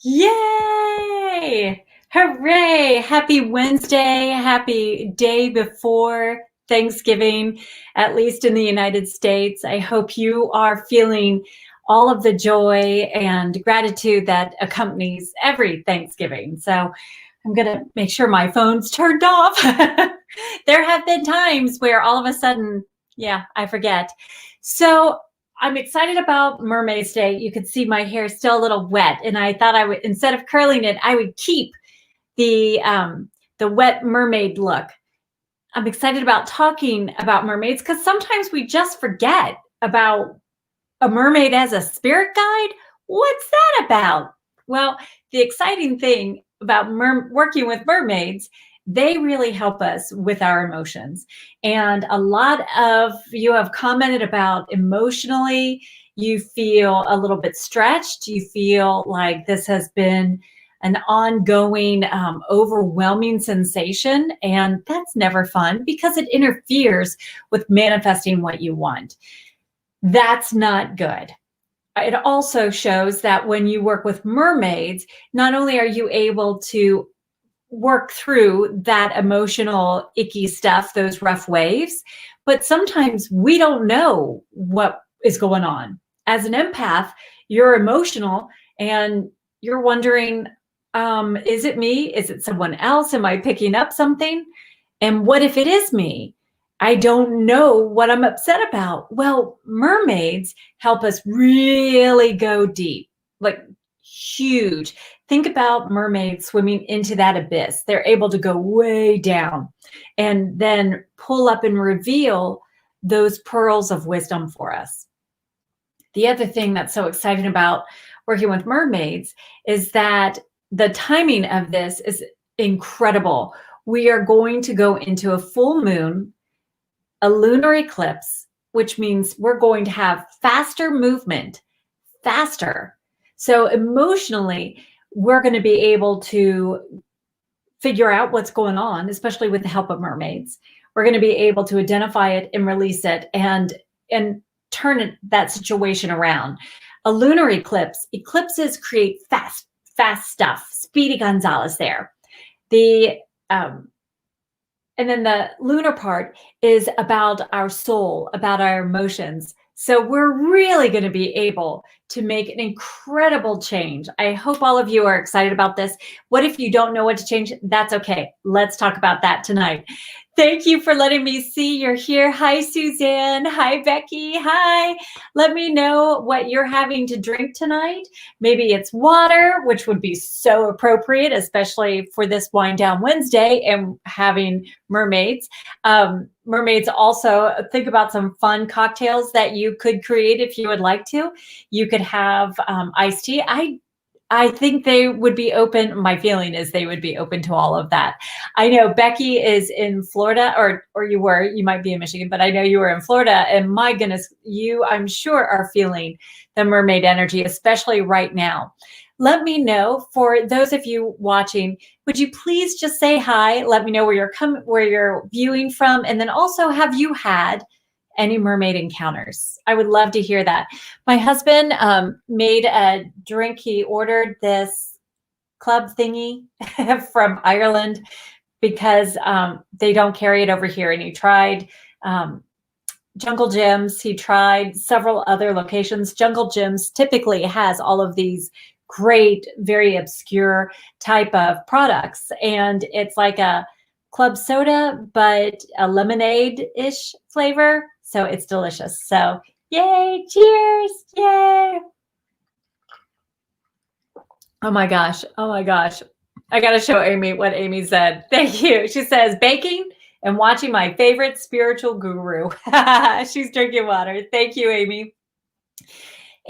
Yay! Hooray! Happy Wednesday. Happy day before Thanksgiving, at least in the United States. I hope you are feeling all of the joy and gratitude that accompanies every Thanksgiving. So I'm going to make sure my phone's turned off. There have been times where all of a sudden, yeah, I forget. So I'm excited about Mermaid's Day. You could see my hair still a little wet, and I thought I would, instead of curling it, I would keep the wet mermaid look. I'm excited about talking about mermaids because sometimes we just forget about a mermaid as a spirit guide. What's that about? Well, the exciting thing about working with mermaids, they really help us with our emotions. And a lot of you have commented about emotionally, you feel a little bit stretched. You feel like this has been an ongoing, overwhelming sensation. And that's never fun because it interferes with manifesting what you want. That's not good. It also shows that when you work with mermaids, not only are you able to work through that emotional, icky stuff, those rough waves, but sometimes we don't know what is going on. As an empath, you're emotional and you're wondering, is it me? Is it someone else? Am I picking up something? And what if it is me? I don't know what I'm upset about. Well, mermaids help us really go deep, like huge. Think about mermaids swimming into that abyss. They're able to go way down and then pull up and reveal those pearls of wisdom for us. The other thing that's so exciting about working with mermaids is that the timing of this is incredible. We are going to go into a full moon, a lunar eclipse, which means we're going to have faster movement, faster. So emotionally, we're going to be able to figure out what's going on, especially with the help of mermaids. We're going to be able to identify it and release it and turn that situation around. A lunar eclipses create fast stuff. Speedy Gonzalez there. The and then the lunar part is about our soul, about our emotions. So we're really going to be able to make an incredible change. I hope all of you are excited about this. What if you don't know what to change? That's okay. Let's talk about that tonight. Thank you for letting me see you're here. Hi, Suzanne. Hi, Becky. Hi. Let me know what you're having to drink tonight. Maybe it's water, which would be so appropriate, especially for this Wind Down Wednesday and having mermaids. Mermaids also think about some fun cocktails that you could create if you would like to. You could have iced tea. I think they would be open. My feeling is they would be open to all of that. I know Becky is in Florida, or you might be in Michigan, but I know you were in Florida. And my goodness, you, I'm sure, are feeling the mermaid energy, especially right now. Let me know, for those of you watching, would you please just say hi? Let me know where you're viewing from, and then also, have you had any mermaid encounters? I would love to hear that. My husband made a drink. He ordered this club thingy from Ireland because they don't carry it over here. And he tried Jungle Gyms. He tried several other locations. Jungle Gyms typically has all of these great, very obscure type of products. And it's like a club soda, but a lemonade-ish flavor. So it's delicious. So yay, cheers, yay. Oh my gosh, oh my gosh. I gotta show Amy what Amy said. Thank you. She says, baking and watching my favorite spiritual guru. She's drinking water. Thank you, Amy.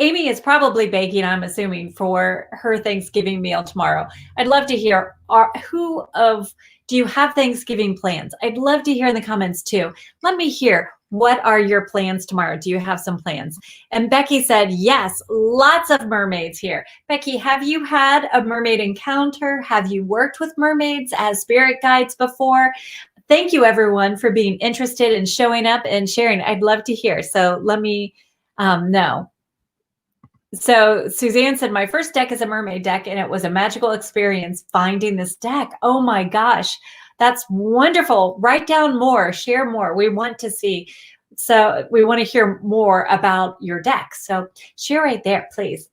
Amy is probably baking, I'm assuming, for her Thanksgiving meal tomorrow. I'd love to hear, do you have Thanksgiving plans? I'd love to hear in the comments too. Let me hear, what are your plans tomorrow? Do you have some plans? And Becky said, yes, lots of mermaids here. Becky, have you had a mermaid encounter? Have you worked with mermaids as spirit guides before? Thank you, everyone, for being interested and showing up and sharing. I'd love to hear. So let me know. So Suzanne said, my first deck is a mermaid deck, and it was a magical experience finding this deck. Oh my gosh, that's wonderful. Write down more, share more. We want to see. So we want to hear more about your deck. So share right there, please.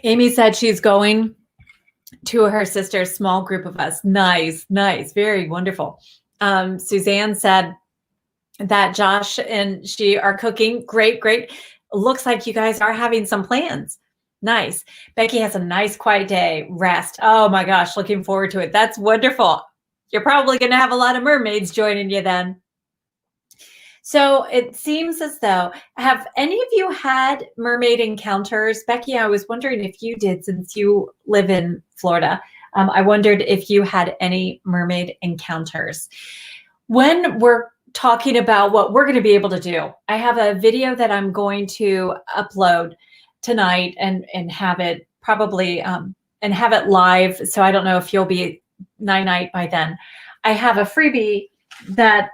Amy said she's going to her sister's small group of us. Nice, nice, very wonderful. Suzanne said that Josh and she are cooking. Great, great. Looks like you guys are having some plans. Nice. Becky has a nice quiet day. Rest. Oh my gosh, looking forward to it. That's wonderful. You're probably going to have a lot of mermaids joining you then. So it seems as though, have any of you had mermaid encounters? Becky, I was wondering if you did, since you live in Florida. I wondered if you had any mermaid encounters. When we're talking about what we're going to be able to do, I have a video that I'm going to upload tonight and have it probably and have it live. So I don't know if you'll be night by then. I have a freebie that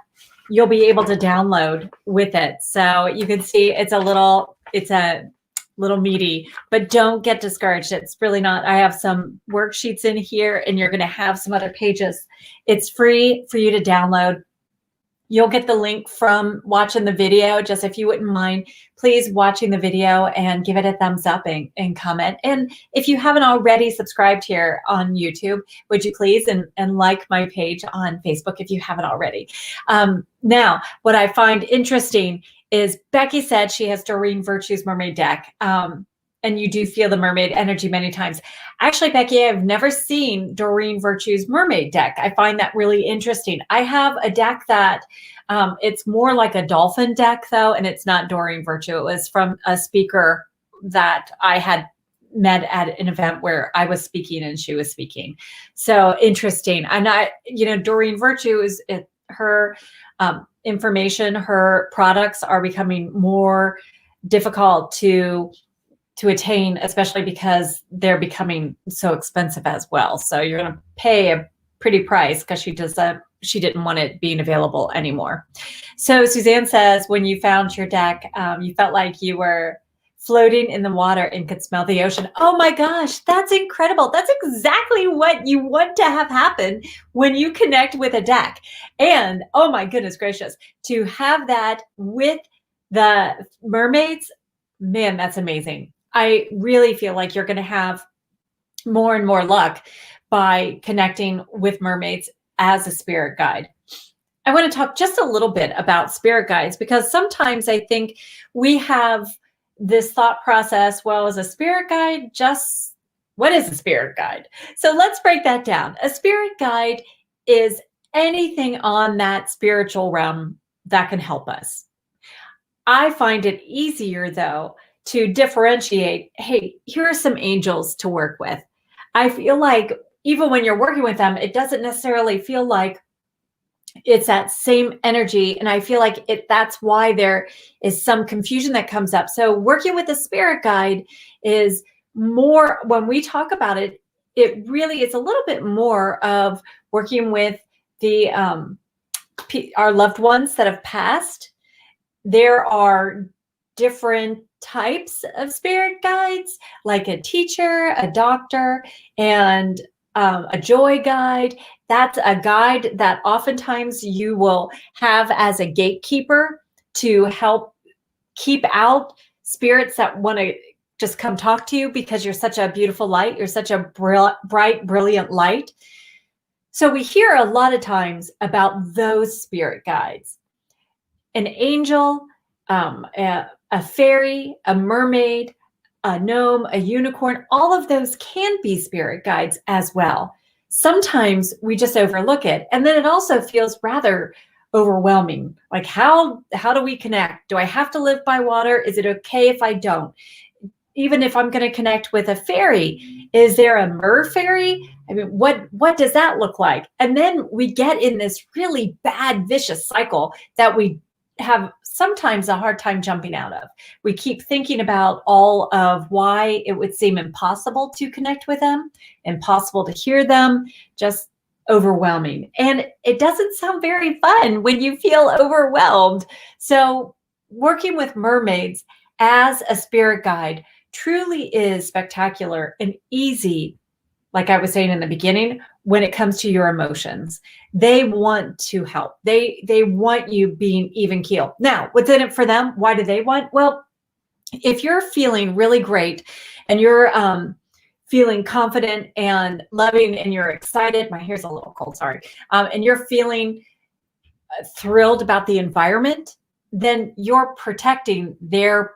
you'll be able to download with it. So you can see it's a little meaty, but don't get discouraged. It's really not. I have some worksheets in here, and you're going to have some other pages. It's free for you to download. You'll get the link from watching the video. Just if you wouldn't mind, please watching the video and give it a thumbs up and comment. And if you haven't already subscribed here on YouTube, would you please and like my page on Facebook if you haven't already. Now, what I find interesting is Becky said she has Doreen Virtue's mermaid deck. And you do feel the mermaid energy many times. Actually, Becky, I've never seen Doreen Virtue's mermaid deck. I find that really interesting. I have a deck that it's more like a dolphin deck, though, and it's not Doreen Virtue. It was from a speaker that I had met at an event where I was speaking and she was speaking. So interesting. And Doreen Virtue is her information, her products are becoming more difficult to attain, especially because they're becoming so expensive as well. So you're going to pay a pretty price because she didn't want it being available anymore. So Suzanne says, when you found your deck, you felt like you were floating in the water and could smell the ocean. Oh my gosh, that's incredible. That's exactly what you want to have happen when you connect with a deck. And oh my goodness gracious, to have that with the mermaids, man, that's amazing. I really feel like you're going to have more and more luck by connecting with mermaids as a spirit guide. I want to talk just a little bit about spirit guides, because sometimes I think we have this thought process, well, as a spirit guide, just what is a spirit guide? So let's break that down. A spirit guide is anything on that spiritual realm that can help us. I find it easier, though, to differentiate, hey, here are some angels to work with. I feel like even when you're working with them, it doesn't necessarily feel like it's that same energy. And I feel like that's why there is some confusion that comes up. So working with a spirit guide is more, when we talk about it, it really is a little bit more of working with the our loved ones that have passed. There are different types of spirit guides, like a teacher, a doctor, and a joy guide. That's a guide that oftentimes you will have as a gatekeeper to help keep out spirits that want to just come talk to you because you're such a beautiful light. You're such a bright, brilliant light. So we hear a lot of times about those spirit guides. An angel, a fairy, a mermaid, a gnome, a unicorn, all of those can be spirit guides as well. Sometimes we just overlook it. And then it also feels rather overwhelming. Like, how do we connect? Do I have to live by water? Is it okay if I don't? Even if I'm going to connect with a fairy, is there a mer fairy? I mean, what does that look like? And then we get in this really bad, vicious cycle that we have sometimes a hard time jumping out of. We keep thinking about all of why it would seem impossible to connect with them, impossible to hear them, just overwhelming. And it doesn't sound very fun when you feel overwhelmed. So working with mermaids as a spirit guide truly is spectacular and easy, like I was saying in the beginning, when it comes to your emotions. They want to help. They want you being even keel. Now, what's in it for them? Why do they want? Well, if you're feeling really great and you're feeling confident and loving and you're excited, my hair's a little cold, sorry, and you're feeling thrilled about the environment, then you're protecting their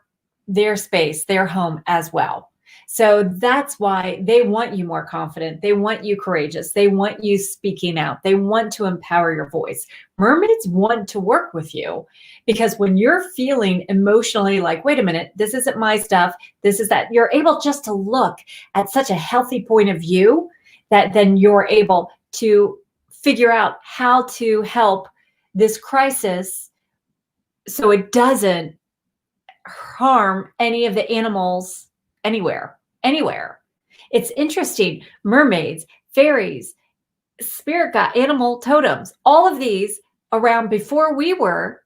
space, their home as well. So that's why they want you more confident. They want you courageous. They want you speaking out. They want to empower your voice. Mermaids want to work with you because when you're feeling emotionally like, wait a minute, this isn't my stuff, this is that, you're able just to look at such a healthy point of view that then you're able to figure out how to help this crisis so it doesn't harm any of the animals anywhere. It's interesting. Mermaids, fairies, spirit guide, animal totems, all of these around before we were,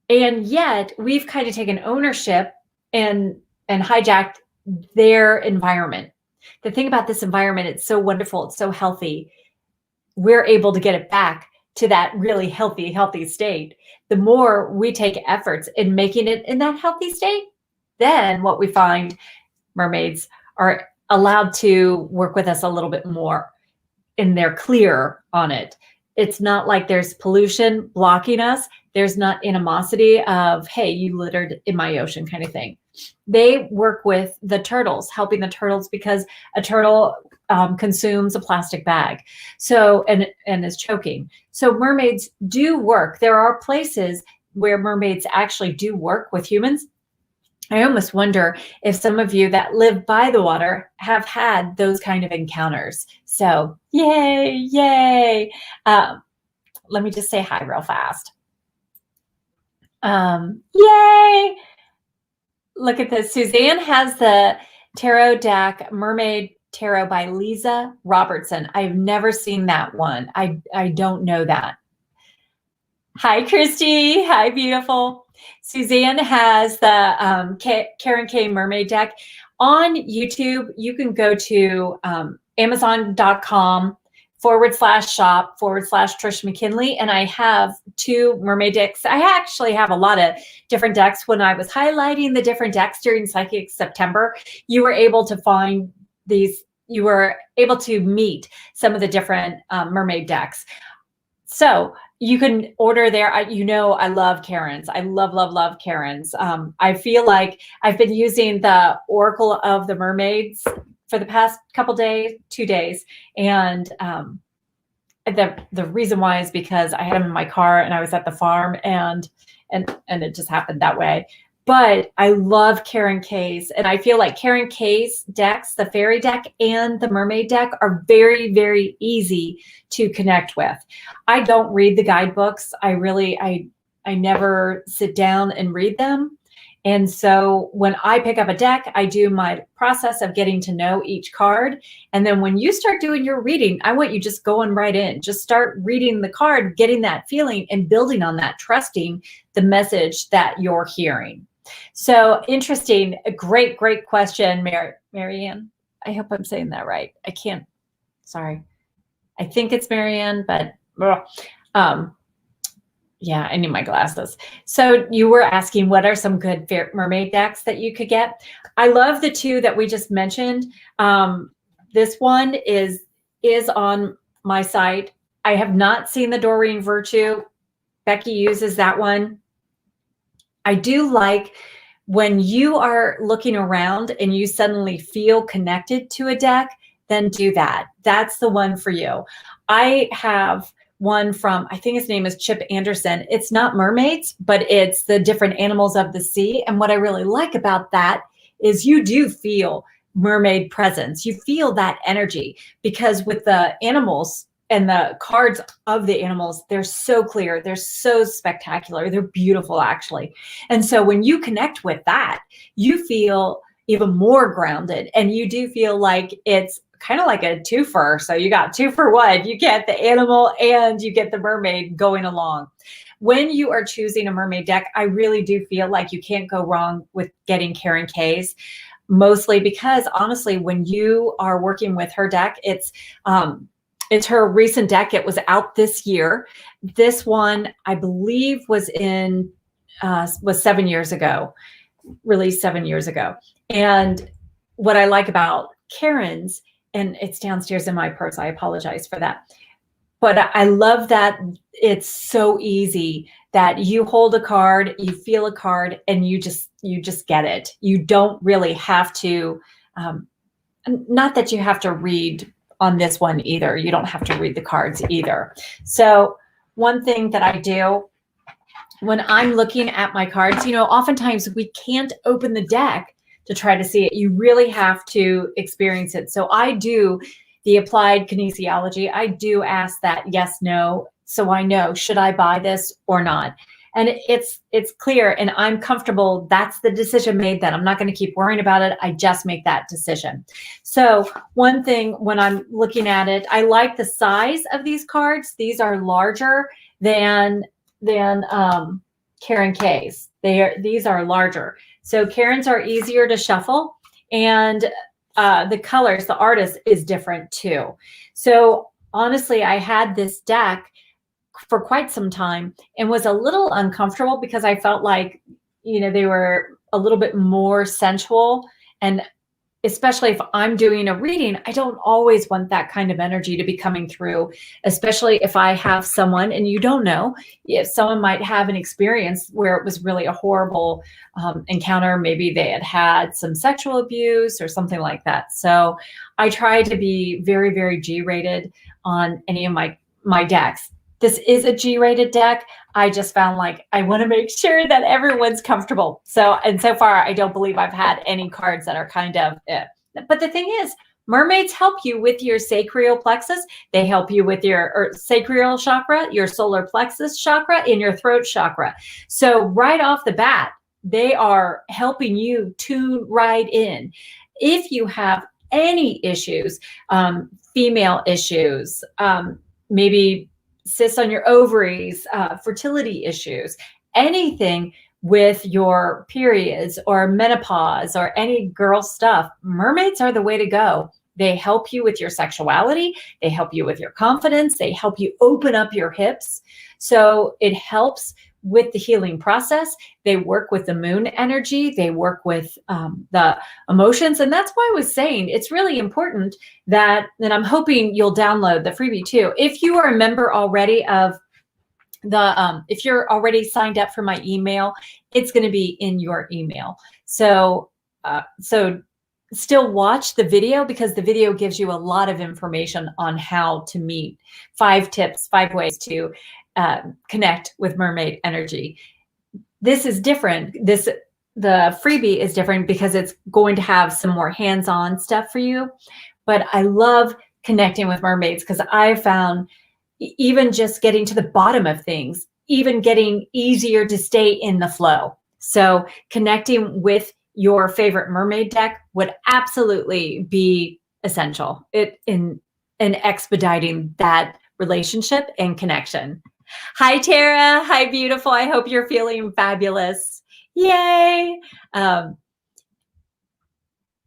and yet we've kind of taken ownership and hijacked their environment. The thing about this environment, it's so wonderful, it's so healthy. We're able to get it back to that really healthy state. The more we take efforts in making it in that healthy state, then what we find, mermaids are allowed to work with us a little bit more and they're clear on it. It's not like there's pollution blocking us. There's not animosity of, hey, you littered in my ocean kind of thing. They work with the turtles, helping the turtles because a turtle consumes a plastic bag, so and is choking. So mermaids do work. There are places where mermaids actually do work with humans. I almost wonder if some of you that live by the water have had those kind of encounters. So yay. Let me just say hi real fast. Yay. Look at this. Suzanne has the tarot deck, Mermaid Tarot by Lisa Robertson. I've never seen that one. I don't know that. Hi, Christy. Hi, beautiful. Suzanne has the Karen K Mermaid deck. On YouTube, you can go to Amazon.com/shop/Trish McKinley. And I have 2 mermaid decks. I actually have a lot of different decks. When I was highlighting the different decks during Psychic September, you were able to find these, you were able to meet some of the different mermaid decks. So you can order there. I love Karen's. I love Karen's. I feel like I've been using the Oracle of the Mermaids for the past couple days, 2 days. And the reason why is because I had them in my car and I was at the farm and it just happened that way. But I love Karen K's, and I feel like Karen K's decks, the fairy deck and the mermaid deck, are very, very easy to connect with. I don't read the guidebooks. I never sit down and read them. And so when I pick up a deck, I do my process of getting to know each card. And then when you start doing your reading, I want you just going right in. Just start reading the card, getting that feeling and building on that, trusting the message that you're hearing. So interesting. A great question, Marianne. I hope I'm saying that right. Sorry. I think it's Marianne, but yeah, I need my glasses. So you were asking what are some good mermaid decks that you could get? I love the 2 that we just mentioned. This one is on my site. I have not seen the Doreen Virtue. Becky uses that one. I do like when you are looking around and you suddenly feel connected to a deck, then do that. That's the one for you. I have one from, I think his name is Chip Anderson. It's not mermaids, but it's the different animals of the sea. And what I really like about that is you do feel mermaid presence. You feel that energy because with the animals and the cards of the animals, they're so clear. They're so spectacular. They're beautiful, actually. And so when you connect with that, you feel even more grounded. And you do feel like it's kind of like a twofer. So you got 2 for 1. You get the animal and you get the mermaid going along. when you are choosing a mermaid deck, I really do feel like you can't go wrong with getting Karen K's, mostly because honestly, when you are working with her deck, it's her recent deck. It was out this year. This one, I believe, was 7 years ago, released 7 years ago. And what I like about Karen's, and it's downstairs in my purse, I apologize for that. But I love that it's so easy that you hold a card, you feel a card, and you just get it. You don't really have to, not that you have to read on this one either. You don't have to read the cards either. So one thing that I do when I'm looking at my cards, oftentimes we can't open the deck to try to see it. You really have to experience it. So I do the applied kinesiology. I do ask that yes, no, so I know, should I buy this or not? And it's clear and I'm comfortable. That's the decision made then. I'm not going to keep worrying about it. I just make that decision. So one thing when I'm looking at it, I like the size of these cards. These are larger than Karen K's. These are larger. So Karen's are easier to shuffle, and the colors, the artist is different too. So honestly, I had this deck for quite some time and was a little uncomfortable because I felt like, they were a little bit more sensual. And especially if I'm doing a reading, I don't always want that kind of energy to be coming through, especially if I have someone, and you don't know if someone might have an experience where it was really a horrible encounter. Maybe they had some sexual abuse or something like that. So I try to be very, very G-rated on any of my decks. This is a G-rated deck. I just found like I want to make sure that everyone's comfortable. So far, I don't believe I've had any cards that are kind of, but the thing is, mermaids help you with your sacral plexus. They help you with your sacral chakra, your solar plexus chakra, and your throat chakra. So right off the bat, they are helping you tune right in. If you have any issues, female issues, maybe cysts on your ovaries, fertility issues, anything with your periods or menopause or any girl stuff, mermaids are the way to go. They help you with your sexuality. They help you with your confidence. They help you open up your hips. So it helps with the healing process. They work with the moon energy. They work with the emotions. And that's why I was saying it's really important that, and I'm hoping you'll download the freebie too. If you are a member already of if you're already signed up for my email, it's going to be in your email. So still watch the video because the video gives you a lot of information on how to meet 5 tips, 5 ways to connect with mermaid energy. This is different. The freebie is different because it's going to have some more hands-on stuff for you. But I love connecting with mermaids because I found even just getting to the bottom of things, even getting easier to stay in the flow. So connecting with your favorite mermaid deck would absolutely be essential in expediting that relationship and connection. Hi, Tara. Hi, beautiful. I hope you're feeling fabulous. Yay.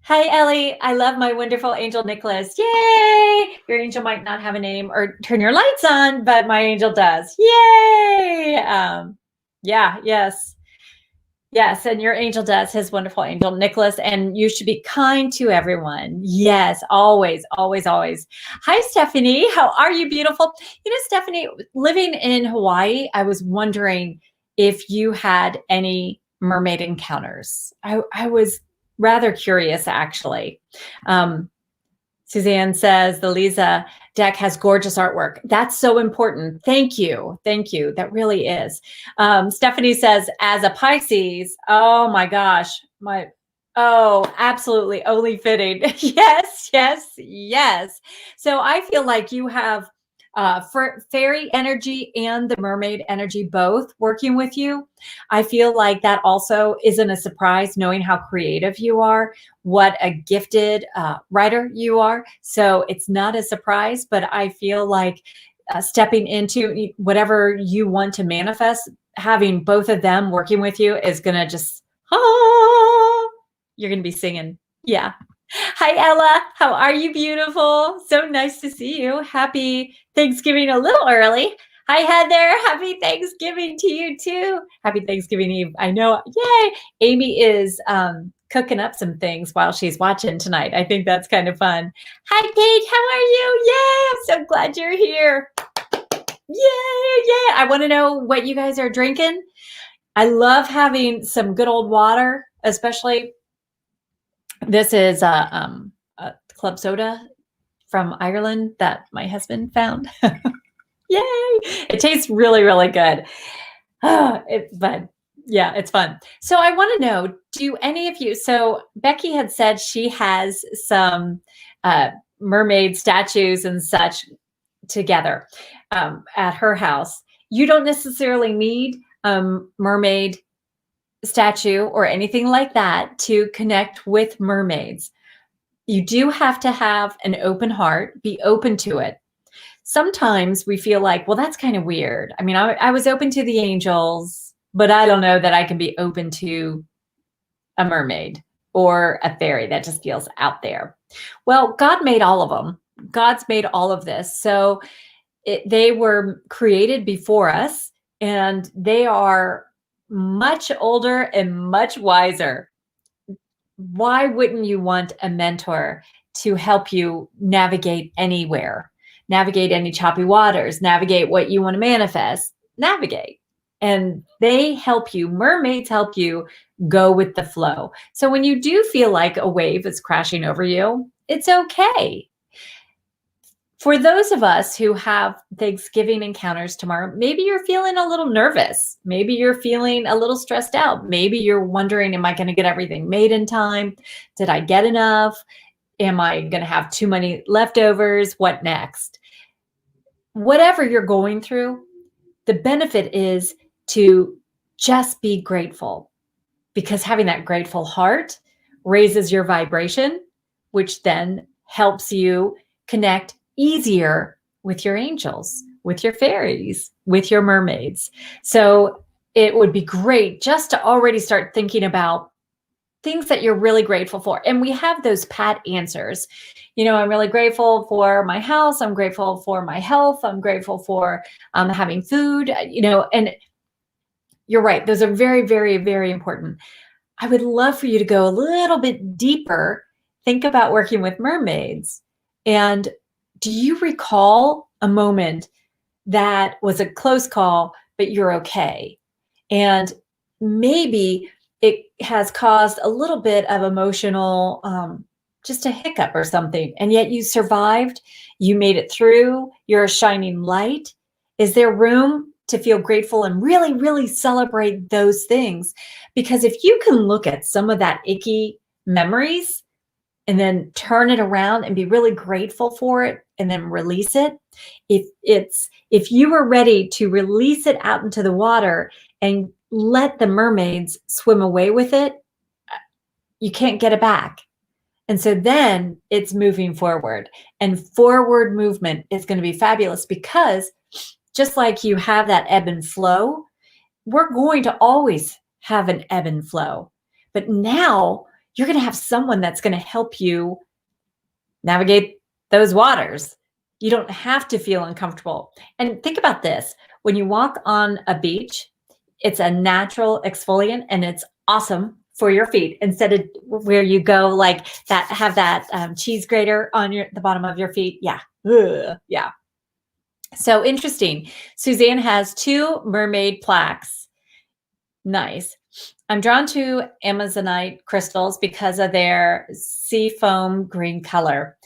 Hi, Ellie. I love my wonderful angel, Nicholas. Yay. Your angel might not have a name or turn your lights on, but my angel does. Yay. Yes. Yes, and your angel does, his wonderful angel, Nicholas, and you should be kind to everyone. Yes, always, always, always. Hi, Stephanie. How are you, beautiful? Stephanie, living in Hawaii, I was wondering if you had any mermaid encounters. I was rather curious, actually. Suzanne says the Lisa deck has gorgeous artwork. That's so important. Thank you. Thank you. That really is. Stephanie says, as a Pisces, oh my gosh, absolutely. Only fitting. Yes, yes, yes. So I feel like you have fairy energy and the mermaid energy both working with you. I feel like that also isn't a surprise, knowing how creative you are, what a gifted writer you are. So it's not a surprise, but I feel like stepping into whatever you want to manifest, having both of them working with you is going to just, you're going to be singing. Yeah. Hi, Ella. How are you, beautiful? So nice to see you. Happy Thanksgiving a little early. Hi, Heather. Happy Thanksgiving to you, too. Happy Thanksgiving Eve. I know. Yay. Amy is cooking up some things while she's watching tonight. I think that's kind of fun. Hi, Kate. How are you? Yay. I'm so glad you're here. Yeah. I want to know what you guys are drinking. I love having some good old water, especially. This is a club soda from Ireland that my husband found. Yay! It tastes really, really good. But yeah, it's fun. So I want to know, do any of you, so Becky had said she has some mermaid statues and such together at her house. You don't necessarily need mermaid statue or anything like that to connect with mermaids. You do have to have an open heart, be open to it. Sometimes we feel like, well, that's kind of weird. I mean, I was open to the angels, but I don't know that I can be open to a mermaid or a fairy. That just feels out there. Well, God made all of them. God's made all of this. So they were created before us, and they are much older and much wiser. Why wouldn't you want a mentor to help you navigate anywhere, navigate any choppy waters, navigate what you want to manifest, navigate? And they help you, mermaids help you go with the flow. So when you do feel like a wave is crashing over you, it's okay. For those of us who have Thanksgiving encounters tomorrow, maybe you're feeling a little nervous. Maybe you're feeling a little stressed out. Maybe you're wondering, am I going to get everything made in time? Did I get enough? Am I going to have too many leftovers? What next? Whatever you're going through, the benefit is to just be grateful, because having that grateful heart raises your vibration, which then helps you connect easier with your angels, with your fairies, with your mermaids. So it would be great just to already start thinking about things that you're really grateful for. And we have those pat answers. You know, I'm really grateful for my house. I'm grateful for my health. I'm grateful for having food, you know, and you're right. Those are very, very, very important. I would love for you to go a little bit deeper. Think about working with mermaids. And do you recall a moment that was a close call, but you're okay? And maybe it has caused a little bit of emotional, just a hiccup or something, and yet you survived, you made it through, you're a shining light. Is there room to feel grateful and really, really celebrate those things? Because if you can look at some of that icky memories and then turn it around and be really grateful for it and then release it, if you were ready to release it out into the water and let the mermaids swim away with it, you can't get it back. And so then it's moving forward, and forward movement is going to be fabulous, because just like you have that ebb and flow, we're going to always have an ebb and flow. But now you're going to have someone that's going to help you navigate those waters. You don't have to feel uncomfortable. And think about this. When you walk on a beach, it's a natural exfoliant, and it's awesome for your feet, instead of where you go like that, have that cheese grater on the bottom of your feet. Yeah. Ugh. Yeah. So interesting. Suzanne has 2 mermaid plaques. Nice. I'm drawn to Amazonite crystals because of their sea foam green color.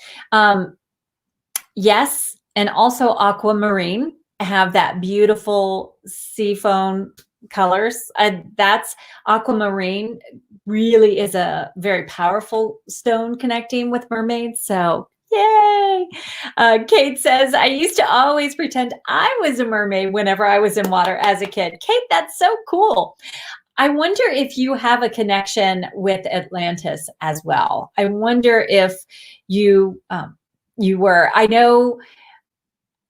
Yes, and also aquamarine have that beautiful sea foam colors. That's aquamarine really is a very powerful stone connecting with mermaids. So yay. Kate says, I used to always pretend I was a mermaid whenever I was in water as a kid. Kate, that's so cool. I wonder if you have a connection with Atlantis as well. I wonder if you were, I know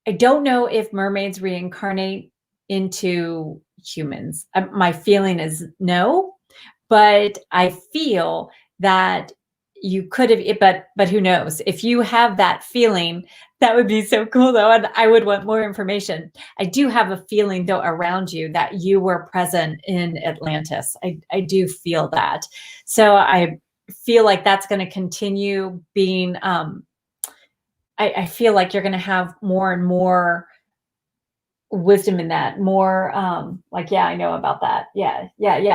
I don't know if mermaids reincarnate into humans. My feeling is no, but I feel that you could have, but who knows? If you have that feeling, that would be so cool though, and I would want more information. I do have a feeling though around you that you were present in Atlantis. I do feel that. So I feel like that's going to continue being, I feel like you're going to have more and more wisdom in that, more like, yeah, I know about that. Yeah,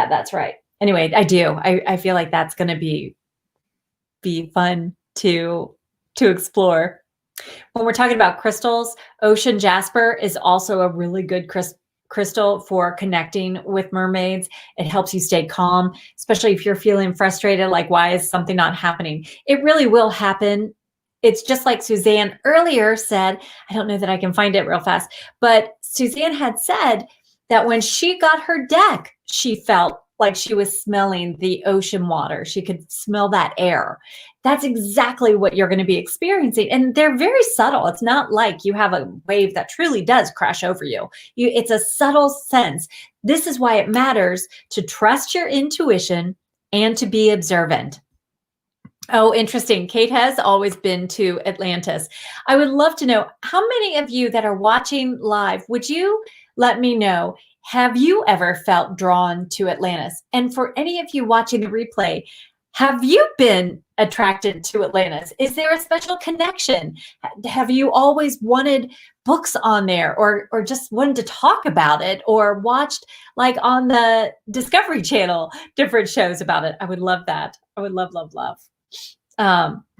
that's right. Anyway, I do. I feel like that's going to be fun to explore. When we're talking about crystals, ocean jasper is also a really good crystal for connecting with mermaids. It helps you stay calm, especially if you're feeling frustrated, like why is something not happening? It really will happen. It's just like Suzanne earlier said, I don't know that I can find it real fast, but Suzanne had said that when she got her deck, she felt like she was smelling the ocean water. She could smell that air. That's exactly what you're going to be experiencing. And they're very subtle. It's not like you have a wave that truly does crash over you. It's a subtle sense. This is why it matters to trust your intuition and to be observant. Oh, interesting. Kate has always been to Atlantis. I would love to know how many of you that are watching live, would you let me know, have you ever felt drawn to Atlantis? And for any of you watching the replay, have you been attracted to Atlantis? Is there a special connection? Have you always wanted books on there or just wanted to talk about it or watched like on the Discovery Channel, different shows about it? I would love that. I would love, love, love.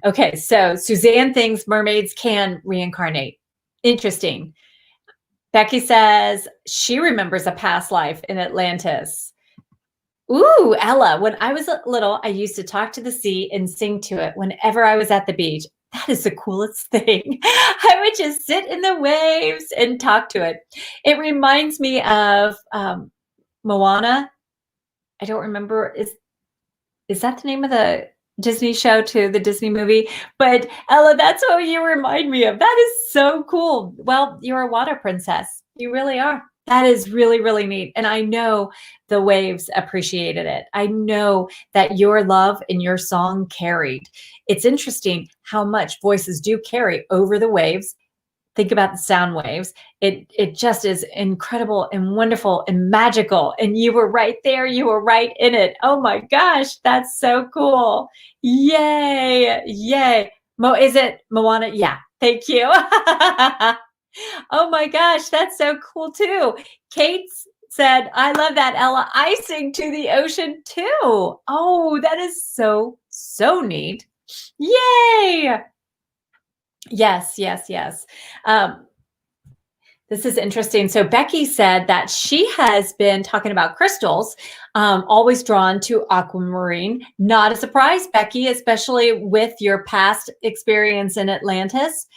Okay, so Suzanne thinks mermaids can reincarnate. Interesting. Becky says she remembers a past life in Atlantis. Ooh, Ella, when I was little, I used to talk to the sea and sing to it whenever I was at the beach. That is the coolest thing. I would just sit in the waves and talk to it. It reminds me of Moana. I don't remember. Is that the name of the Disney show too, the Disney movie? But Ella, that's what you remind me of. That is so cool. Well, you're a water princess. You really are. That is really, really neat. And I know the waves appreciated it. I know that your love and your song carried. It's interesting how much voices do carry over the waves. Think about the sound waves. It just is incredible and wonderful and magical. And you were right there. You were right in it. Oh my gosh, that's so cool. Yay. Yay. Is it Moana? Yeah. Thank you. Oh my gosh, that's so cool too. Kate said, I love that, Ella. I sing to the ocean too. Oh, that is so, so neat. Yay. Yes, yes, yes. This is interesting. So Becky said that she has been talking about crystals, always drawn to aquamarine. Not a surprise, Becky, especially with your past experience in Atlantis.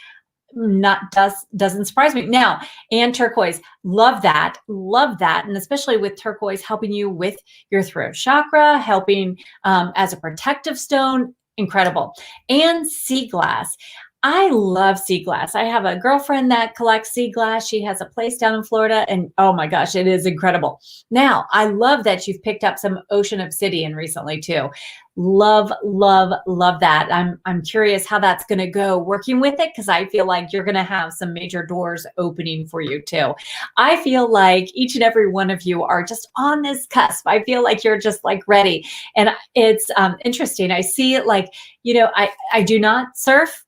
Doesn't surprise me. Now, and turquoise, love that, and especially with turquoise helping you with your throat chakra, helping as a protective stone, incredible. And sea glass. I love sea glass. I have a girlfriend that collects sea glass. She has a place down in Florida, and oh my gosh, it is incredible. Now, I love that you've picked up some ocean obsidian recently too. Love, love, love that. I'm curious how that's going to go working with it, because I feel like you're going to have some major doors opening for you too. I feel like each and every one of you are just on this cusp. I feel like you're just like ready. And it's interesting. I see it like, I do not surf.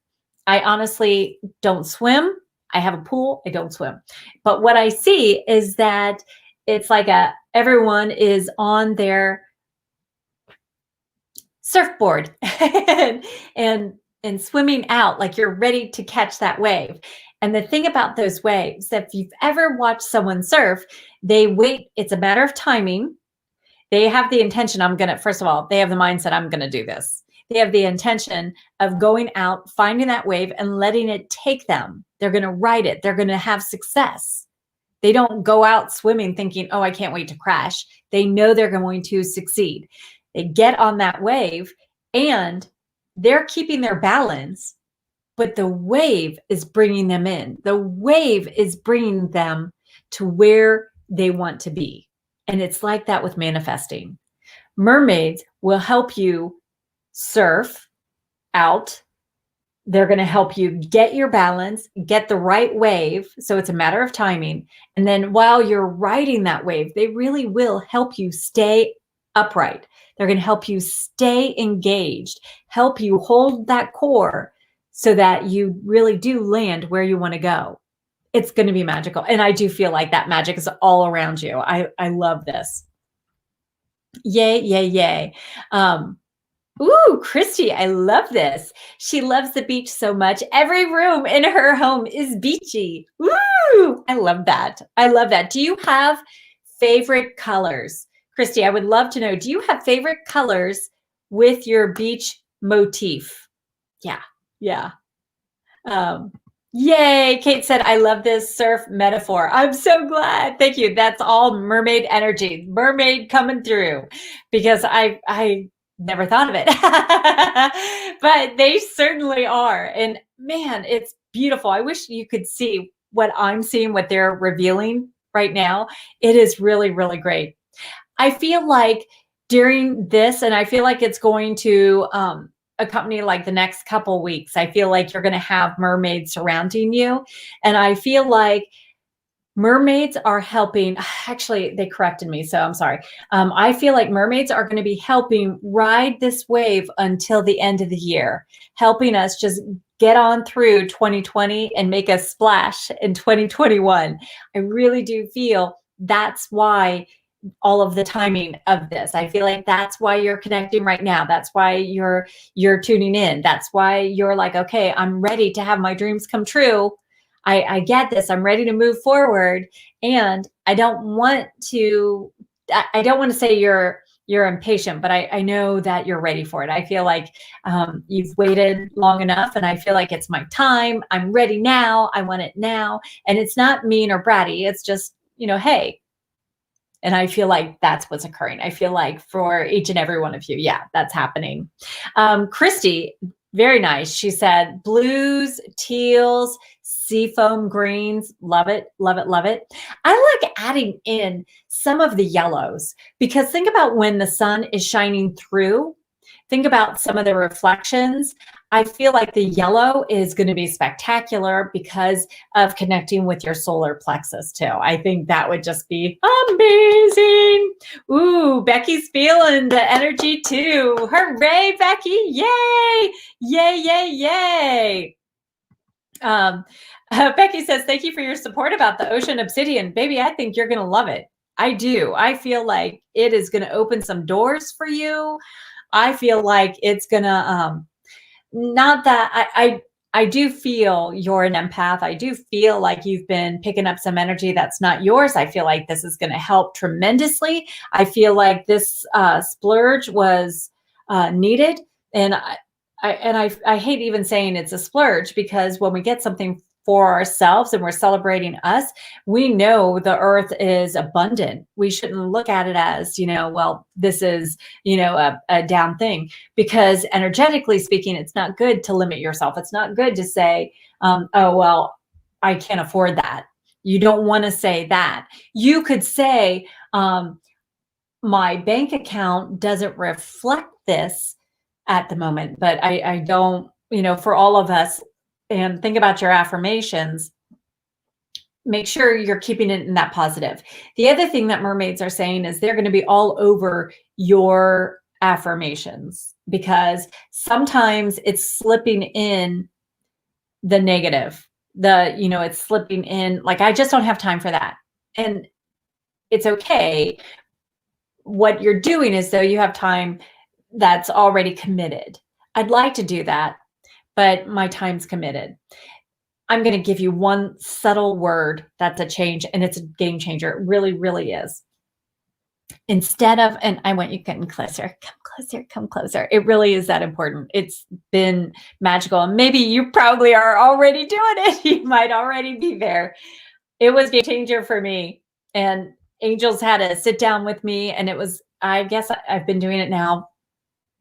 I honestly don't swim. I have a pool. I don't swim. But what I see is that it's like everyone is on their surfboard and swimming out like you're ready to catch that wave. And the thing about those waves, if you've ever watched someone surf, they wait. It's a matter of timing. They have the intention, first of all, they have the mindset, I'm going to do this. They have the intention of going out, finding that wave and letting it take them. They're going to ride it. They're going to have success. They don't go out swimming thinking, oh, I can't wait to crash. They know they're going to succeed. They get on that wave and they're keeping their balance but the wave is bringing them in. The wave is bringing them to where they want to be. And it's like that with manifesting. Mermaids will help you surf out. They're going to help you get your balance, get the right wave. So it's a matter of timing. And then while you're riding that wave, they really will help you stay upright. They're going to help you stay engaged, help you hold that core so that you really do land where you want to go. It's going to be magical. And I do feel like that magic is all around you. I love this. Yay, yay, yay. Ooh, Christy, I love this. She loves the beach so much. Every room in her home is beachy. Ooh, I love that. I love that. Do you have favorite colors? Christy, I would love to know, do you have favorite colors with your beach motif? Yeah, yeah. Yay, Kate said, I love this surf metaphor. I'm so glad. Thank you. That's all mermaid energy, mermaid coming through, because I never thought of it, but they certainly are. And man, it's beautiful. I wish you could see what I'm seeing, what they're revealing right now. It is really, really great. I feel like during this, and I feel like it's going to accompany like the next couple weeks, I feel like you're going to have mermaids surrounding you. And I feel like mermaids are helping. Actually, they corrected me, so I'm sorry. I feel like mermaids are going to be helping ride this wave until the end of the year, helping us just get on through 2020 and make a splash in 2021. I really do feel that's why all of the timing of this. I feel like that's why you're connecting right now. That's why you're tuning in. That's why you're like, okay, I'm ready to have my dreams come true. I get this. I'm ready to move forward. And I don't want to say you're impatient, but I know that you're ready for it. I feel like you've waited long enough, and I feel like it's my time. I'm ready now. I want it now. And it's not mean or bratty. It's just, hey. And I feel like that's what's occurring. I feel like for each and every one of you, yeah, that's happening. Christy, very nice. She said, blues, teals, seafoam greens. Love it, love it, love it. I like adding in some of the yellows, because think about when the sun is shining through. Think about some of the reflections. I feel like the yellow is going to be spectacular because of connecting with your solar plexus too. I think that would just be amazing. Ooh, Becky's feeling the energy too. Hooray, Becky. Yay. Yay, yay, yay. Becky says, thank you for your support about the ocean obsidian. Baby, I think you're going to love it. I do. I feel like it is going to open some doors for you. I feel like it's going to, not that I do feel you're an empath. I do feel like you've been picking up some energy that's not yours. I feel like this is going to help tremendously. I feel like this splurge was needed. And I hate even saying it's a splurge, because when we get something for ourselves and we're celebrating us, we know the earth is abundant. We shouldn't look at it as, well, this is, a down thing, because energetically speaking, it's not good to limit yourself. It's not good to say, oh, well, I can't afford that. You don't want to say that. You could say, my bank account doesn't reflect this at the moment, but I don't, for all of us. And think about your affirmations. Make sure you're keeping it in that positive. The other thing that mermaids are saying is they're going to be all over your affirmations, because sometimes it's slipping in the negative. It's slipping in like, I just don't have time for that. And it's okay. What you're doing is, though, you have time that's already committed. I'd like to do that, but my time's committed. I'm going to give you one subtle word that's a change, and it's a game changer. It really, really is. Instead of, and I want you getting closer, come closer, come closer. It really is that important. It's been magical. And maybe you probably are already doing it. You might already be there. It was a game changer for me. And angels had to sit down with me. And it was, I guess I've been doing it now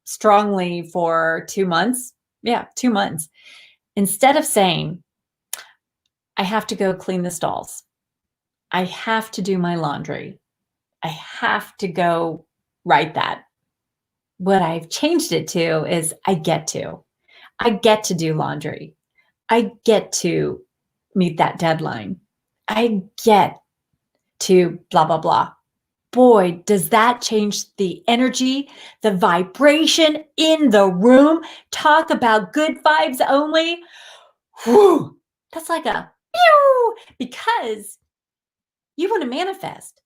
strongly for 2 months. Yeah, 2 months. instead of saying, I have to go clean the stalls, I have to do my laundry, I have to go write that, what I've changed it to is I get to. I get to do laundry. I get to meet that deadline. I get to blah, blah, blah. Boy, does that change the energy, the vibration in the room. Talk about good vibes only. Whew, that's like a pew, because you want to manifest.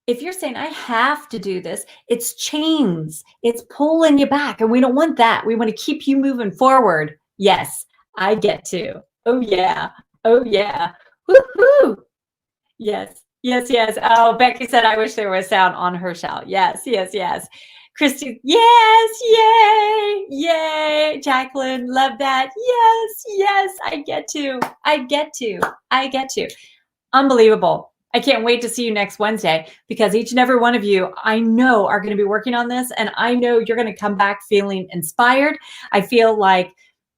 If you're saying, I have to do this, it's chains, it's pulling you back. And we don't want that. We want to keep you moving forward. Yes, I get to. Oh, yeah. Oh, yeah. Woohoo. Yes, yes, yes. Oh, Becky said, I wish there was sound on her shout. Yes, yes, yes. Christy, yes, yay, yay. Jacqueline, love that. Yes, yes, I get to. I get to. I get to. Unbelievable. I can't wait to see you next Wednesday, because each and every one of you, I know, are going to be working on this, and I know you're going to come back feeling inspired. I feel like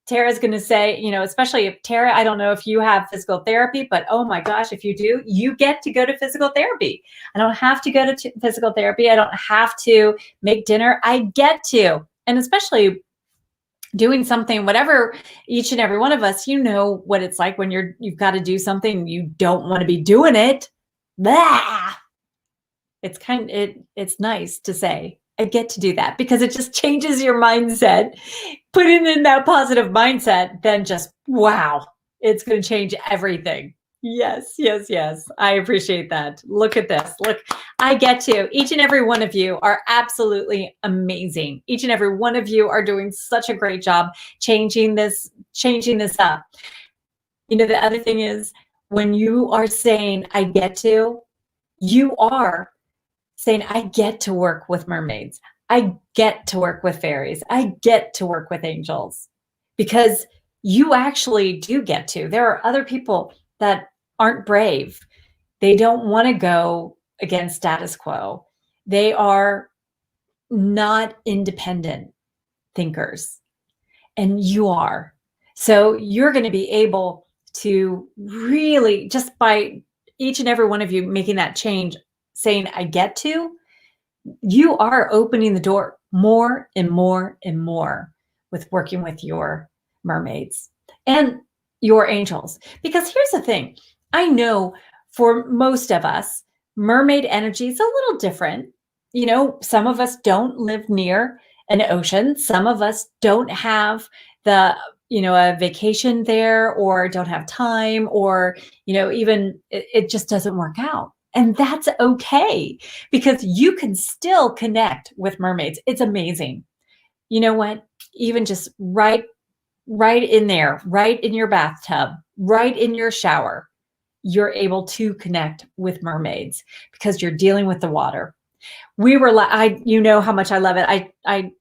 Tara's going to say, you know, especially if Tara, I don't know if you have physical therapy, but oh my gosh, if you do, you get to go to physical therapy. I don't have to go to physical therapy. I don't have to make dinner. I get to. And especially doing something, whatever, each and every one of us, you know what it's like when you've got to do something, you don't want to be doing it. Blah. It's nice to say, I get to do that, because it just changes your mindset. Putting in that positive mindset, then just, wow, it's going to change everything. Yes, yes, yes. I appreciate that. Look at this. Look, I get to. Each and every one of you are absolutely amazing. Each and every one of you are doing such a great job changing this up. You know, the other thing is, when you are saying, I get to, you are saying, I get to work with mermaids. I get to work with fairies. I get to work with angels, because you actually do get to. There are other people that aren't brave. They don't want to go against status quo. They are not independent thinkers, and you are. So you're going to be able to really, just by each and every one of you making that change, saying, I get to, you are opening the door more and more and more with working with your mermaids and your angels. Because here's the thing, I know for most of us, mermaid energy is a little different. You know, some of us don't live near an ocean. Some of us don't have the, you know, a vacation there, or don't have time, or, you know, even it just doesn't work out. And that's okay, because you can still connect with mermaids. It's amazing. You know what? Even just right in there, right in your bathtub, right in your shower, you're able to connect with mermaids, because you're dealing with the water. We were like, you know how much I love it. I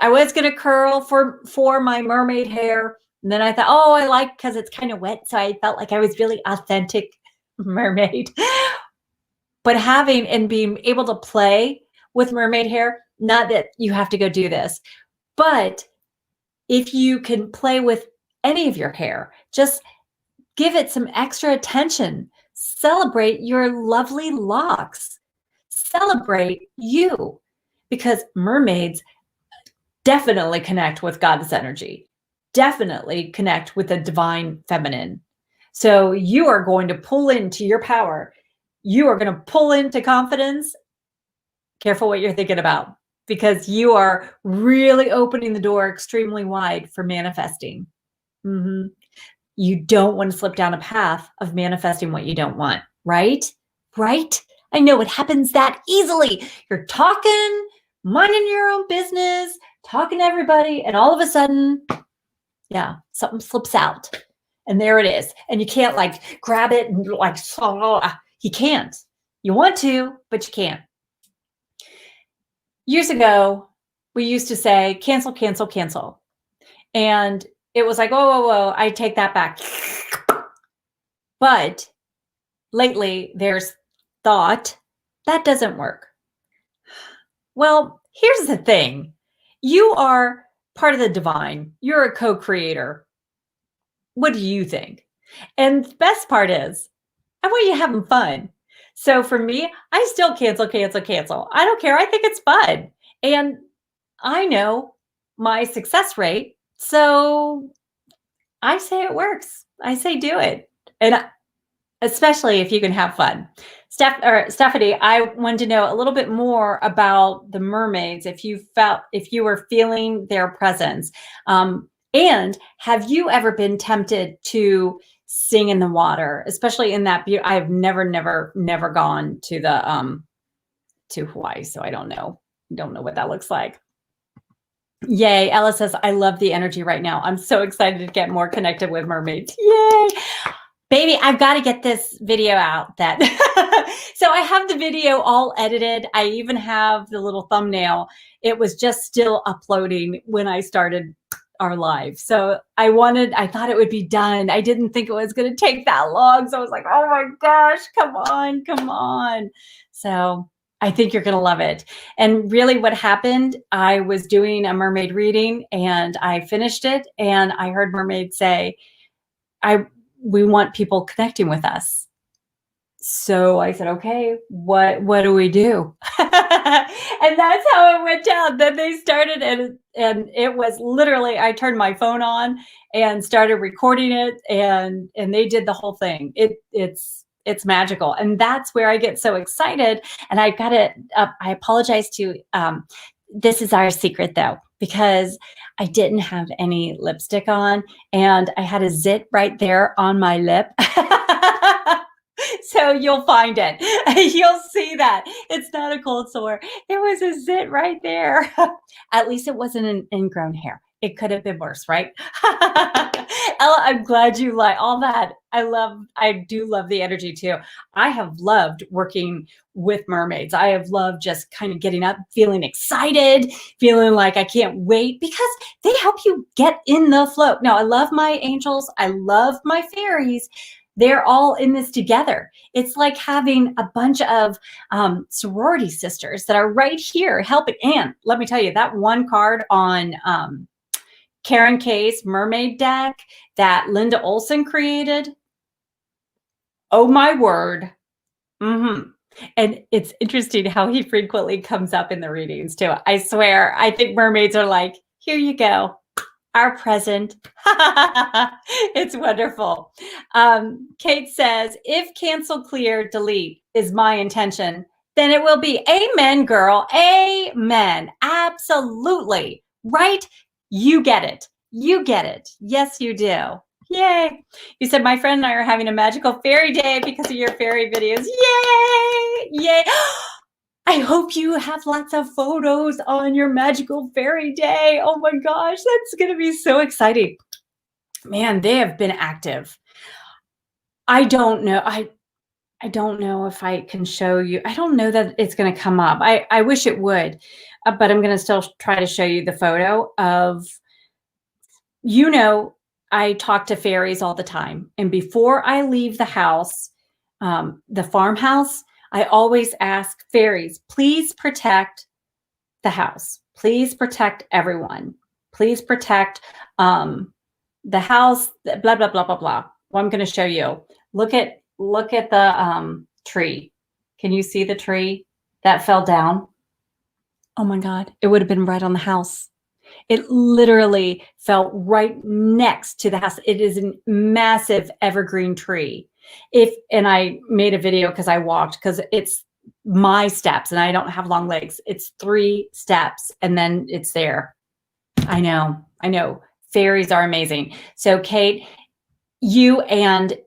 was going to curl for my mermaid hair. And then I thought, oh, I like, because it's kind of wet. So I felt like I was really authentic mermaid. But having and being able to play with mermaid hair, not that you have to go do this, but if you can play with any of your hair, just give it some extra attention. Celebrate your lovely locks. Celebrate you, because mermaids definitely connect with goddess energy, definitely connect with the divine feminine. So you are going to pull into your power. You are going to pull into confidence. Careful what you're thinking about, because you are really opening the door extremely wide for manifesting. Mm-hmm. You don't want to slip down a path of manifesting what you don't want, right? Right? I know it happens that easily. You're talking, minding your own business, talking to everybody, and all of a sudden, yeah, something slips out. And there it is. And you can't like grab it and like, you can't. You want to, but you can't. Years ago, we used to say, cancel, cancel, cancel. And it was like, whoa, whoa, whoa, I take that back. But lately, there's thought, that doesn't work. Well, here's the thing. You are part of the divine. You're a co-creator. What do you think? And the best part is, I want you having fun. So for me, I still cancel, cancel, cancel. I don't care. I think it's fun. And I know my success rate. So I say it works. I say do it. And especially if you can have fun. Stephanie, I wanted to know a little bit more about the mermaids. If you were feeling their presence, and have you ever been tempted to sing in the water, especially in that I have never gone to the to Hawaii, so I don't know what that looks like. Yay. Ella says, I love the energy right now. I'm so excited to get more connected with mermaids. Yay. Baby, I've got to get this video out that so I have the video all edited. I even have the little thumbnail. It was just still uploading when I started our live. So I thought it would be done. I didn't think it was going to take that long. So I was like, oh my gosh, come on, come on. So I think you're going to love it. And really what happened, I was doing a mermaid reading and I finished it and I heard mermaids say, we want people connecting with us. So I said, okay, what do we do? And that's how it went down. Then they started and it was literally, I turned my phone on and started recording it and they did the whole thing. It's magical. And that's where I get so excited. And I got it up. I apologize to, this is our secret though, because I didn't have any lipstick on and I had a zit right there on my lip. So you'll find it. You'll see that. It's not a cold sore. It was a zit right there. At least it wasn't an ingrown hair. It could have been worse, right? Ella, I'm glad you like all that. I do love the energy too. I have loved working with mermaids. I have loved just kind of getting up, feeling excited, feeling like I can't wait because they help you get in the flow. Now, I love my angels. I love my fairies. They're all in this together. It's like having a bunch of sorority sisters that are right here helping. And let me tell you, that one card on Karen K's mermaid deck that Linda Olson created. Oh my word. Mm-hmm. And it's interesting how he frequently comes up in the readings too. I swear, I think mermaids are like, here you go, our present. It's wonderful. Kate says, if cancel, clear, delete is my intention, then it will be. Amen, girl. Amen. Absolutely. Right? You get it. You get it. Yes, you do. Yay. You said, my friend and I are having a magical fairy day because of your fairy videos. Yay. Yay. I hope you have lots of photos on your magical fairy day. Oh my gosh, that's going to be so exciting. Man, they have been active. I don't know. I don't know if I can show you. I don't know that it's going to come up. I wish it would, but I'm going to still try to show you the photo of, I talk to fairies all the time. And before I leave the house, the farmhouse, I always ask fairies, please protect the house. Please protect everyone. Please protect the house, blah, blah, blah, blah, blah. Well, I'm going to show you. Look at the tree. Can you see the tree that fell down? Oh my God, it would have been right on the house. It literally fell right next to the house. It is a massive evergreen tree. And I made a video because I walked, because it's my steps and I don't have long legs. It's 3 steps and then it's there. I know. Fairies are amazing. So Kate, you and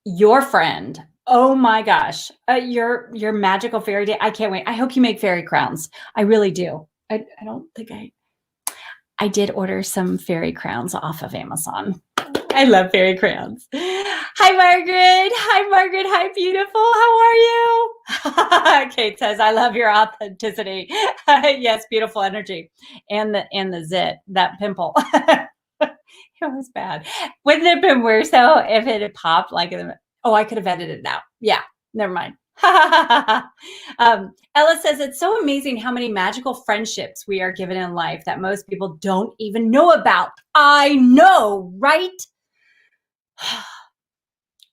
your friend, oh my gosh, your magical fairy day. I can't wait. I hope you make fairy crowns. I really do. I don't think I did order some fairy crowns off of Amazon. I love fairy crowns. Hi, Margaret. Hi, Margaret. Hi, beautiful. How are you? Kate says, I love your authenticity. Yes, beautiful energy. And the zit, that pimple. It was bad. Wouldn't it have been worse though if it had popped like, I could have edited it out. Yeah, never mind. Ella says, it's so amazing how many magical friendships we are given in life that most people don't even know about. I know, right?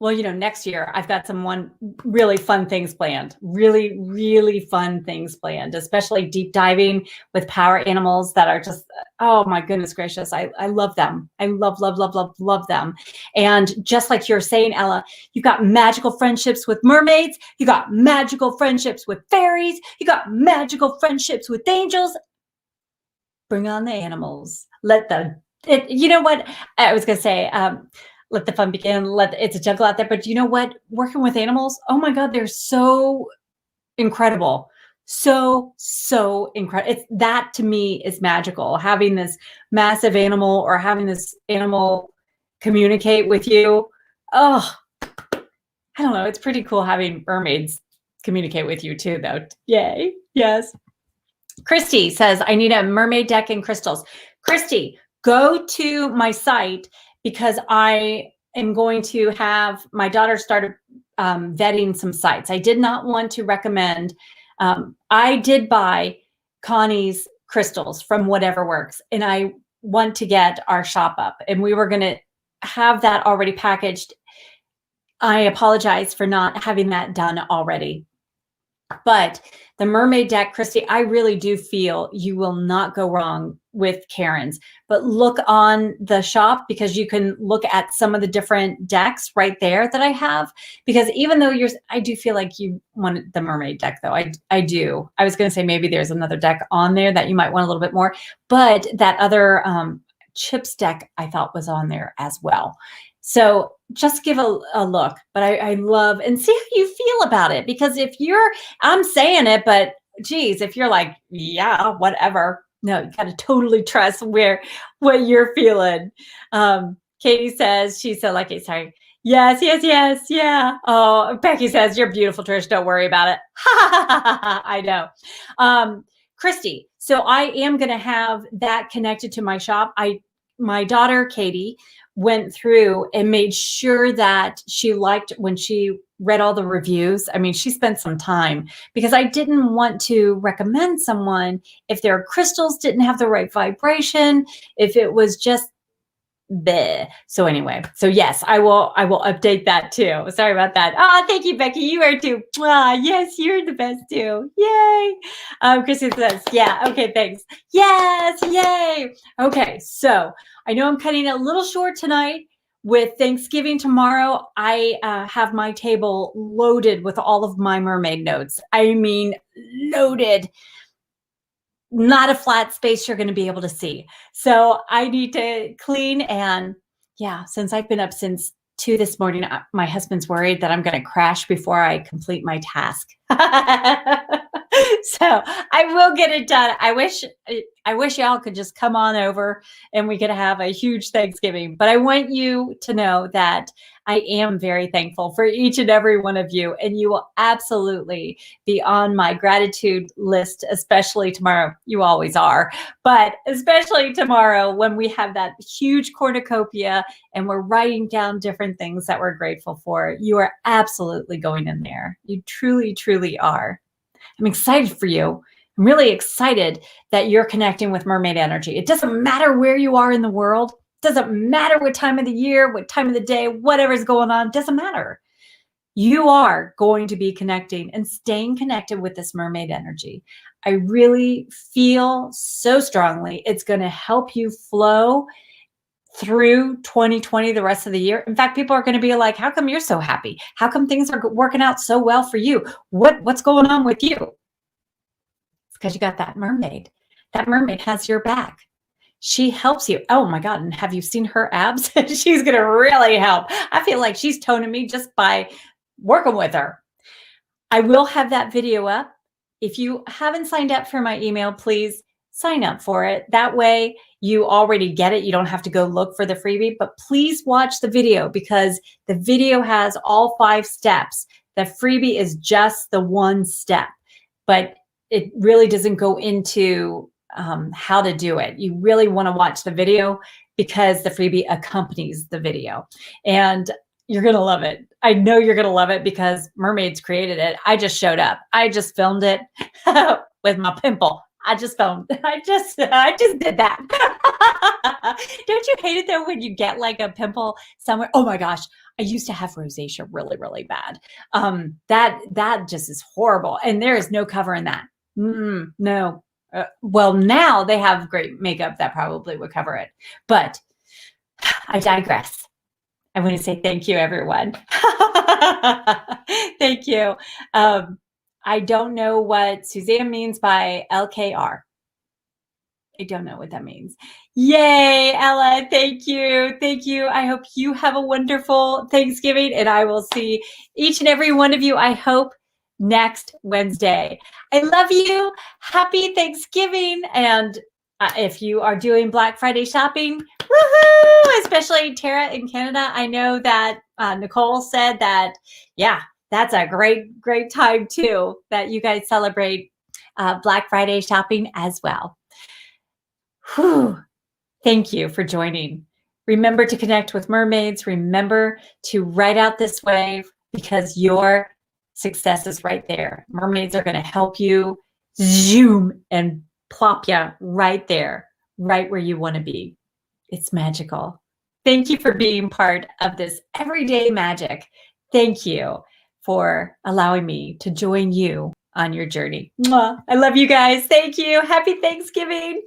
Well, next year I've got some really fun things planned. Really, really fun things planned, especially deep diving with power animals that are just, oh my goodness gracious. I love them. I love, love, love, love, love them. And just like you're saying, Ella, you've got magical friendships with mermaids. You got magical friendships with fairies. You got magical friendships with angels. Bring on the animals. You know what? I was going to say, let the fun begin. It's a jungle out there. But you know what? Working with animals, oh my God, they're so incredible. So incredible. That to me is magical. Having this massive animal or having this animal communicate with you. Oh, I don't know. It's pretty cool having mermaids communicate with you too, though. Yay. Yes. Christy says, I need a mermaid deck and crystals. Christy, go to my site because I am going to have my daughter started vetting some sites. I did not want to recommend. I did buy Connie's crystals from Whatever Works, and I want to get our shop up, and we were going to have that already packaged. I apologize for not having that done already. But the mermaid deck, Christy, I really do feel you will not go wrong with Karen's. But look on the shop because you can look at some of the different decks right there that I have. Because even though I do feel like you want the mermaid deck, though. I do. I was going to say maybe there's another deck on there that you might want a little bit more. But that other chips deck I thought was on there as well. So just give a look, but I love and see how you feel about it. Because I'm saying it, but geez, if you're like, yeah, whatever. No, you got to totally trust what you're feeling. Katie says, she's so lucky. Sorry. Yes. Yeah. Oh, Becky says, you're beautiful, Trish. Don't worry about it. I know. Christy, so I am going to have that connected to my shop. My daughter, Katie, went through and made sure that she liked when she read all the reviews. I mean, she spent some time because I didn't want to recommend someone if their crystals didn't have the right vibration, if it was just bleh. So anyway, so yes, I will update that too. Sorry about that. Oh, thank you, Becky. You are too. Yes, you're the best too. Yay. Christy says, yeah. Okay, thanks. Yes, yay. Okay, so I know I'm cutting it a little short tonight. With Thanksgiving tomorrow, I have my table loaded with all of my mermaid notes. I mean, loaded. Not a flat space you're going to be able to see. So I need to clean. And yeah, since I've been up since 2 this morning, my husband's worried that I'm going to crash before I complete my task. So I will get it done. I wish y'all could just come on over and we could have a huge Thanksgiving. But I want you to know that I am very thankful for each and every one of you. And you will absolutely be on my gratitude list, especially tomorrow. You always are. But especially tomorrow when we have that huge cornucopia and we're writing down different things that we're grateful for. You are absolutely going in there. You truly, truly are. I'm excited for you. I'm really excited that you're connecting with mermaid energy. It doesn't matter where you are in the world. It doesn't matter what time of the year, what time of the day, whatever's going on. It doesn't matter. You are going to be connecting and staying connected with this mermaid energy. I really feel so strongly it's going to help you flow through 2020, the rest of the year. In fact, people are going to be like, how come you're so happy? How come things are working out so well for you? What's going on with you? It's because you got that mermaid. That mermaid has your back. She helps you. Oh my God. And have you seen her abs? She's going to really help. I feel like she's toning me just by working with her. I will have that video up. If you haven't signed up for my email, please sign up for it. That way you already get it. You don't have to go look for the freebie, but please watch the video because the video has all 5 steps. The freebie is just the 1 step, but it really doesn't go into how to do it. You really want to watch the video because the freebie accompanies the video and you're going to love it. I know you're going to love it because Mermaids created it. I just showed up. I just filmed it with my pimple. I just did that. Don't you hate it though when you get like a pimple somewhere? Oh my gosh, I used to have rosacea really, really bad. That just is horrible, and there is no covering that. No. Well, now they have great makeup that probably would cover it, but I digress. I want to say thank you, everyone. Thank you. I don't know what Suzanne means by LKR. I don't know what that means. Yay, Ella. Thank you. Thank you. I hope you have a wonderful Thanksgiving, and I will see each and every one of you, I hope, next Wednesday. I love you. Happy Thanksgiving. And if you are doing Black Friday shopping, woohoo! Especially Tara in Canada. I know that Nicole said that, yeah, that's a great, great time too, that you guys celebrate Black Friday shopping as well. Whew. Thank you for joining. Remember to connect with mermaids. Remember to ride out this wave because your success is right there. Mermaids are going to help you zoom and plop you right there, right where you want to be. It's magical. Thank you for being part of this everyday magic. Thank you for allowing me to join you on your journey. Mwah. I love you guys. Thank you. Happy Thanksgiving.